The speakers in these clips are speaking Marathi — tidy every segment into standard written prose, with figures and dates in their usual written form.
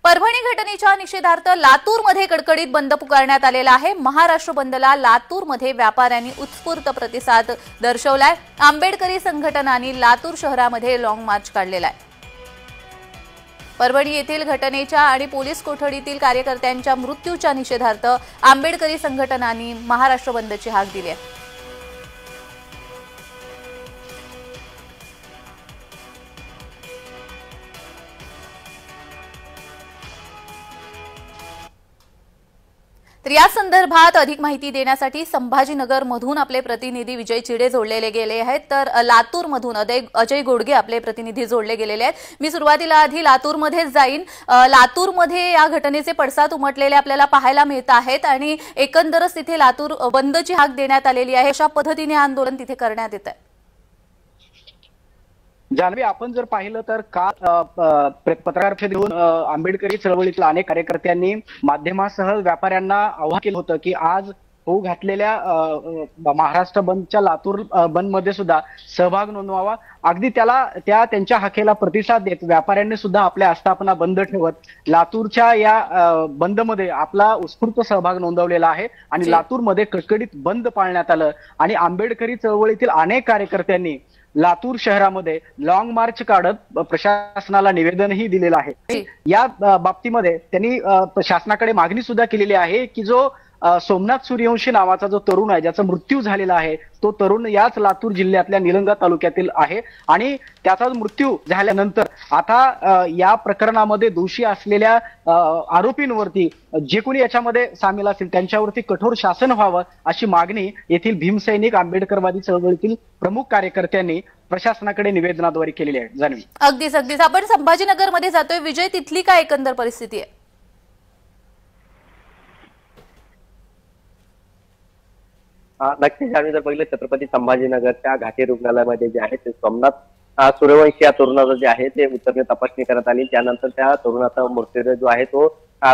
परभणी घटनेच्या निषेधार्थ लातूरमध्ये कडकडीत बंद पुकारण्यात आलेला आहे। महाराष्ट्र बंदला लातूरमध्ये व्यापाऱ्यांनी उत्स्फूर्त प्रतिसाद दर्शवलाय। आंबेडकरी संघटनांनी लातूर शहरामध्ये लॉंग मार्च काढलेला आहे। परभणी येथील घटनेच्या आणि पोलीस कोठडीतील कार्यकर्त्यांच्या मृत्यूच्या निषेधार्थ आंबेडकरी संघटनांनी महाराष्ट्र बंदची हाक दिली आहे। तर या संदर्भात अधिक माहिती देण्यासाठी संभाजीनगर मधून आपले प्रतिनिधी विजय चिडे जोडलेले गेले आहेत। तर लातूर मधून अजय गोडगे आपले प्रतिनिधी जोडले गेलेले आहेत। मी सुरुवातीला आधी लातूरमध्ये जाईन। लातूरमध्ये या घटनेचे पडसाद उमटलेले आपल्याला पाहायला मिळत आहेत आणि एकंदरच तिथे लातूर बंदची हाक देण्यात आलेली आहे। अशा पद्धतीने आंदोलन तिथे करण्यात येत आहे। जानवी, आपण जर पाहिलं तर काल पत्रकार परिषद घेऊन आंबेडकरी चळवळीतील अनेक कार्यकर्त्यांनी माध्यमासह व्यापाऱ्यांना आवाहन केलं होतं की आज होऊ घातलेल्या महाराष्ट्र बंदच्या लातूर बंद मध्ये सुद्धा सहभाग नोंदवावा। अगदी त्यांच्या हाकेला प्रतिसाद देत व्यापाऱ्यांनी सुद्धा आपल्या आस्थापना बंद ठेवत लातूरच्या या बंद मध्ये आपला उत्स्फूर्त सहभाग नोंदवलेला आहे आणि लातूरमध्ये कडकडीत बंद पाळण्यात आलं आणि आंबेडकरी चळवळीतील अनेक कार्यकर्त्यांनी लातूर शहरामध्ये लॉंग मार्च काढत प्रशासनाला निवेदनही दिलेलं आहे। या बाबतीमध्ये त्यांनी शासनाकडे मागणी सुद्धा केलेली आहे की जो सोमनाथ सूर्यवंशी नावाचा जो तरुण आहे ज्याचा मृत्यू झालेला आहे तो तरुण याच लातूर जिल्ह्यातल्या निलंगा तालुक्यातील आहे आणि त्याचा मृत्यू झाल्यानंतर आता या प्रकरणामध्ये दोषी असलेल्या आरोपींवरती जे कोणी याच्यामध्ये सामील असतील त्यांच्यावरती कठोर शासन व्हावं अशी मागणी येथील भीमसैनिक आंबेडकरवादी चळवळीतील प्रमुख कार्यकर्त्यांनी प्रशासनाकडे निवेदनाद्वारे केलेली आहे। जाणवी, अगदीच आपण संभाजीनगरमध्ये जातोय। विजय, तिथली काय एकंदर परिस्थिती आहे? नक्कीच आम्ही जर बघितलं छत्रपती संभाजीनगरच्या घाटी रुग्णालयामध्ये जे आहे ते सोमनाथ सूर्यवंशी या तरुणाचं जे आहे ते उत्तरने तपासणी करण्यात आली। त्यानंतर त्या तरुणाचा मृतदेह जो आहे तो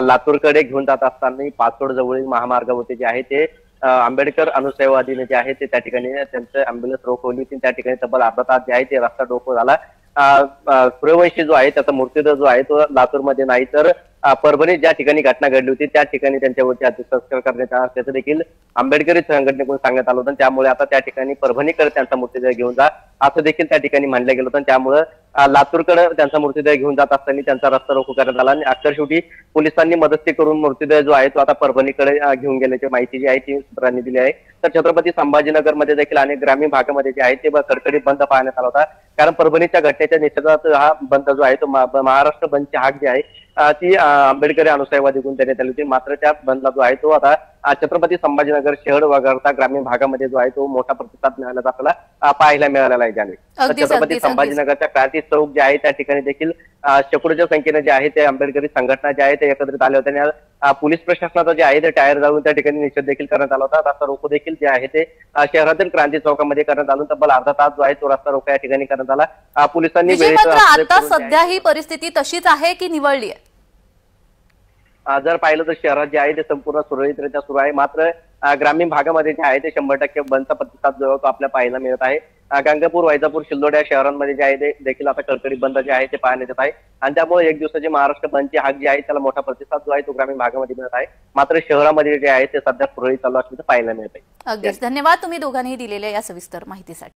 लातूरकडे घेऊन जात असताना पाचोड जवळील महामार्गावरती जे आहे ते आंबेडकर अनुसयवादीने जे आहे ते त्या ठिकाणी त्यांचं अँब्युलन्स रोखवली होती। त्या ठिकाणी तब्बल अर्धा तास जे आहे ते रस्ता रोको झाला। सूर्यवंशी जो आहे त्याचा मृतदेह जो आहे तो लातूरमध्ये नाही तर परभणी ज्या ठिकाणी घटना घडली होती त्या ठिकाणी त्यांच्यावरती अंत्यसंस्कार करण्यात आला असल्याचं देखील आंबेडकरी संघटनेकडून सांगण्यात आलं होतं। त्यामुळे आता त्या ठिकाणी परभणीकडे त्यांचा मृतदेह घेऊन जा असं देखील त्या ठिकाणी म्हणलं गेलं होतं। त्यामुळे लातूरकडे त्यांचा मृतदेह घेऊन जात असताना त्यांचा रस्ता रोको करण्यात आला आणि अखेर शेवटी पोलिसांनी मदत करून मृतदेह जो आहे तो आता परभणीकडे घेऊन गेल्याची माहिती जी आहे ती सूत्रांनी दिली आहे। तर छत्रपती संभाजीनगरमध्ये देखील अनेक ग्रामीण भागामध्ये जे आहे ते कडकडीत बंद पाळण्यात आला होता, कारण परभणीच्या घटनेच्या निषेधार्थ हा बंद जो आहे तो महाराष्ट्र बंदची हाक जी आहे ती आंबेडकरी अनुसयवादीकडून देण्यात आली होती। मात्र त्या बंदला जो आहे तो आता छत्रपती संभाजीनगर शहर वगळता ग्रामीण भागामध्ये जो आहे तो मोठा प्रतिसाद मिळाल्याचा आपल्याला पाहायला मिळालेला आहे। जाणवी, छत्रपती संभाजीनगरच्या क्रांती चौक जे आहे त्या ठिकाणी देखील शेकडोच्या संख्येने जे आहे ते आंबेडकरी संघटना जे आहे ते एकत्रित आल्या होत्या आणि पोलीस प्रशासनाचा जे आहे ते टायर जाळून त्या ठिकाणी निषेध देखील करण्यात आला होता। रस्ता रोको देखील जे आहे ते शहरातील क्रांती चौकामध्ये करण्यात आलं। तब्बल अर्धा तास जो आहे तो रस्ता रोको या ठिकाणी करण्यात आला। पोलिसांनी आता सध्या ही परिस्थिती तशीच आहे की निवळली आहे? जर पाहिलं तर शहरात जे आहे ते संपूर्ण सुरळीतरित्या सुरू आहे। मात्र ग्रामीण भागामध्ये जे आहे ते 100% बंदचा प्रतिसाद जो तो आपल्याला पाहायला मिळत आहे। गंगापूर, वैजापूर, शिल्लोड या शहरांमध्ये जे आहे ते देखील आता कडकडीत बंद जे आहे ते पाहण्यात येत आहे आणि त्यामुळे एक दिवसाची महाराष्ट्र बंदची हाक जी आहे त्याला मोठा प्रतिसाद जो आहे तो ग्रामीण भागामध्ये मिळत आहे। मात्र शहरामध्ये जे आहे ते सध्या सुरळीत चालू असल्याचं पाहायला मिळत आहे। अगदीच धन्यवाद तुम्ही दोघांनी दिलेल्या या सविस्तर माहितीसाठी।